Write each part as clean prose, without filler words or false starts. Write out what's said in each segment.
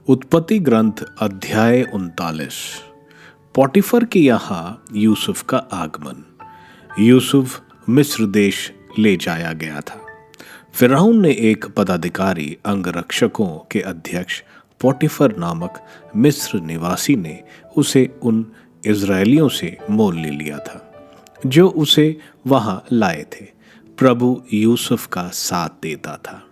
उत्पत्ति ग्रंथ अध्याय 39। पोटीफर के यहाँ यूसुफ का आगमन। यूसुफ मिस्र देश ले जाया गया था। फिरौन ने एक पदाधिकारी अंगरक्षकों के अध्यक्ष पोटीफर नामक मिस्र निवासी ने उसे उन इजरायलियों से मोल ले लिया था जो उसे वहां लाए थे। प्रभु यूसुफ का साथ देता था,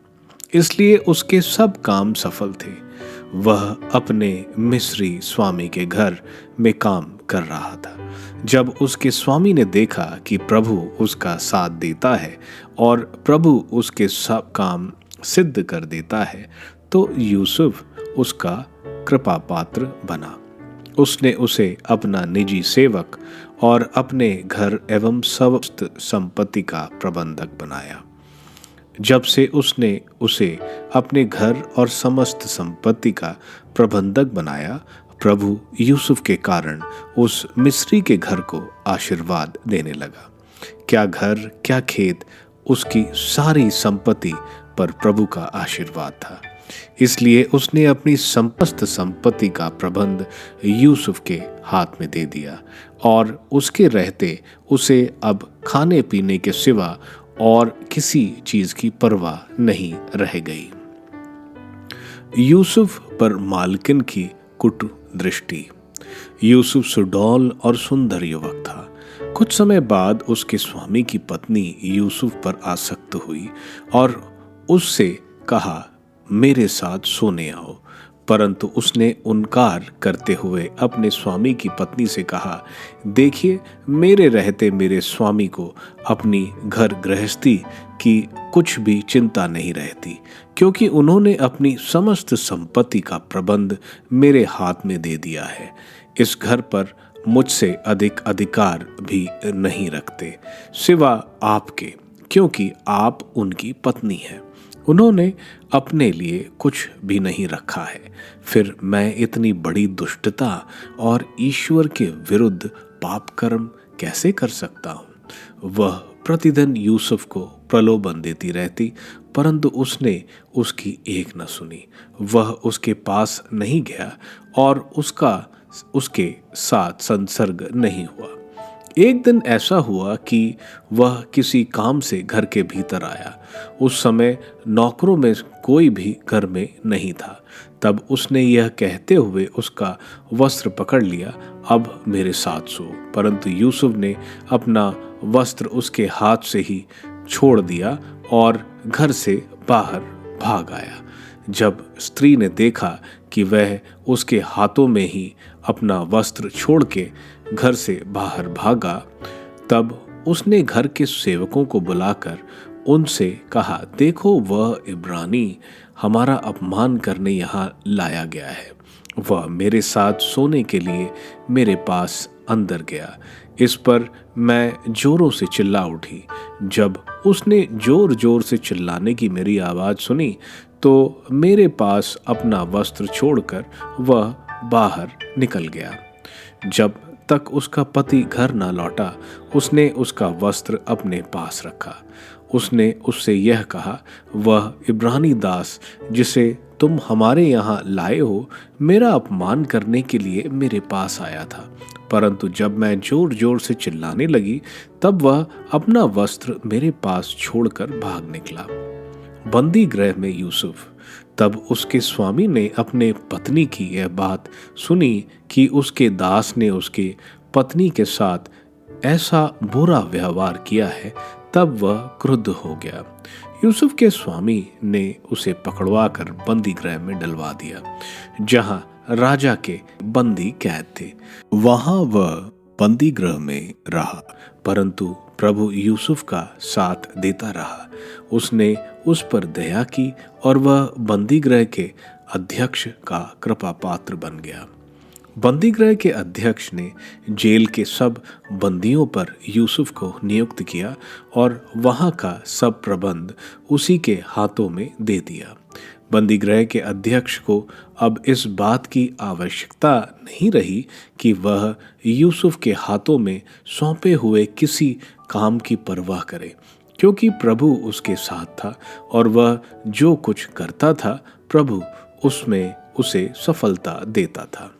इसलिए उसके सब काम सफल थे। वह अपने मिस्री स्वामी के घर में काम कर रहा था। जब उसके स्वामी ने देखा कि प्रभु उसका साथ देता है और प्रभु उसके सब काम सिद्ध कर देता है, तो यूसुफ उसका कृपा पात्र बना। उसने उसे अपना निजी सेवक और अपने घर एवं समस्त संपत्ति का प्रबंधक बनाया। जब से उसने उसे अपने घर और समस्त संपत्ति का प्रबंधक बनाया, प्रभु यूसुफ के कारण उस मिस्री के घर को आशीर्वाद देने लगा। क्या घर, क्या खेत, उसकी सारी संपत्ति पर प्रभु का आशीर्वाद था। इसलिए उसने अपनी समस्त संपत्ति का प्रबंध यूसुफ के हाथ में दे दिया और उसके रहते उसे अब खाने पीने के सिवा और किसी चीज की परवाह नहीं रह गई। यूसुफ पर मालकिन की कुट दृष्टि। यूसुफ सुडौल और सुंदर युवक था। कुछ समय बाद उसके स्वामी की पत्नी यूसुफ पर आसक्त हुई और उससे कहा, मेरे साथ सोने आओ। परंतु उसने इनकार करते हुए अपने स्वामी की पत्नी से कहा, देखिए, मेरे रहते मेरे स्वामी को अपनी घर गृहस्थी की कुछ भी चिंता नहीं रहती, क्योंकि उन्होंने अपनी समस्त संपत्ति का प्रबंध मेरे हाथ में दे दिया है। इस घर पर मुझसे अधिक अधिकार भी नहीं रखते सिवा आपके, क्योंकि आप उनकी पत्नी हैं। उन्होंने अपने लिए कुछ भी नहीं रखा है। फिर मैं इतनी बड़ी दुष्टता और ईश्वर के विरुद्ध पाप कर्म कैसे कर सकता हूँ? वह प्रतिदिन यूसुफ को प्रलोभन देती रहती, परंतु उसने उसकी एक न सुनी। वह उसके पास नहीं गया और उसके साथ संसर्ग नहीं हुआ। एक दिन ऐसा हुआ कि वह किसी काम से घर के भीतर आया। उस समय नौकरों में कोई भी घर में नहीं था। तब उसने यह कहते हुए उसका वस्त्र पकड़ लिया, अब मेरे साथ सो। परंतु यूसुफ ने अपना वस्त्र उसके हाथ से ही छोड़ दिया और घर से बाहर भाग आया। जब स्त्री ने देखा कि वह उसके हाथों में ही अपना वस्त्र छोड़ के घर से बाहर भागा, तब उसने घर के सेवकों को बुलाकर उनसे कहा, देखो, वह इब्रानी हमारा अपमान करने यहाँ लाया गया है। वह मेरे साथ सोने के लिए मेरे पास अंदर गया। इस पर मैं जोरों से चिल्ला उठी। जब उसने जोर जोर से चिल्लाने की मेरी आवाज़ सुनी, तो मेरे पास अपना वस्त्र छोड़कर वह बाहर निकल गया। जब तक उसका पति घर न लौटा, उसने उसका वस्त्र अपने पास रखा। उसने उससे यह कहा, वह इब्रानी दास जिसे तुम हमारे यहाँ लाए हो, मेरा अपमान करने के लिए मेरे पास आया था। परंतु जब मैं जोर जोर से चिल्लाने लगी, तब वह अपना वस्त्र मेरे पास छोड़कर भाग निकला। बंदी गृह में यूसुफ। तब उसके स्वामी ने अपने पत्नी की यह बात सुनी कि उसके दास ने उसके पत्नी के साथ ऐसा बुरा व्यवहार किया है, तब वह क्रुद्ध हो गया। यूसुफ के स्वामी ने उसे पकड़वाकर बंदी गृह में डलवा दिया, जहां राजा के बंदी कैद थे। वहां वह बंदी गृह में रहा, परंतु प्रभु यूसुफ का साथ देता रहा। उसने उस पर दया की और वह बंदी गृह के अध्यक्ष का कृपा पात्र बन गया। बंदी गृह के अध्यक्ष ने जेल के सब बंदियों पर यूसुफ को नियुक्त किया और वहां का सब प्रबंध उसी के हाथों में दे दिया। बंदी गृह के अध्यक्ष को अब इस बात की आवश्यकता नहीं रही कि वह यूसुफ के हाथों में सौंपे हुए किसी काम की परवाह करे, क्योंकि प्रभु उसके साथ था और वह जो कुछ करता था, प्रभु उसमें उसे सफलता देता था।